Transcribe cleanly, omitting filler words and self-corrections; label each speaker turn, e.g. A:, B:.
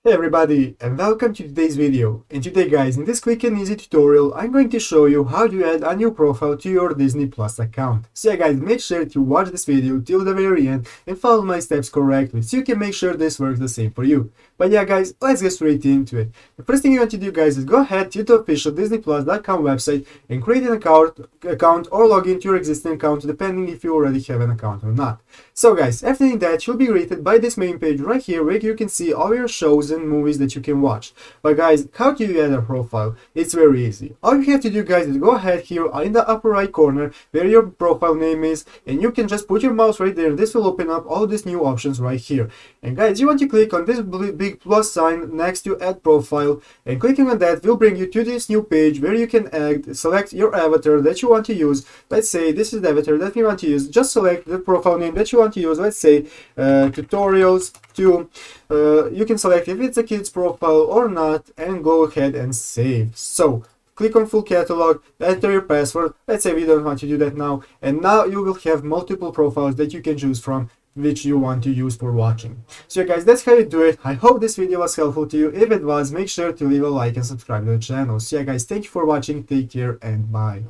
A: Hey everybody, and welcome to today's video. And today guys, in this quick and easy tutorial, I'm going to show you how to add a new profile to your Disney Plus account. So yeah guys, make sure to watch this video till the very end and follow my steps correctly so you can make sure this works the same for you. But yeah guys, let's get straight into it. The first thing you want to do guys is go ahead to the official DisneyPlus.com website and create an account or log into your existing account depending if you already have an account or not. So guys, after that you'll be greeted by this main page right here where you can see all your shows and movies that you can watch. But guys, how do you add a profile? It's very easy. All you have to do guys is go ahead here in the upper right corner where your profile name is, and you can just put your mouse right there. This will open up all these new options right here. And guys, you want to click on this big plus sign next to add profile, and clicking on that will bring you to this new page where you can select your avatar that you want to use. Let's say this is the avatar that we want to use. Just select the profile name that you want to use. Let's say tutorials 2. You can select if it's a kid's profile or not and go ahead and save. So click on full catalog, enter your password. Let's say we don't want to do that now, and now you will have multiple profiles that you can choose from which you want to use for watching. So yeah guys, that's how you do it. I hope this video was helpful to you. If it was, make sure to leave a like and subscribe to the channel. So yeah guys, thank you for watching, take care and bye.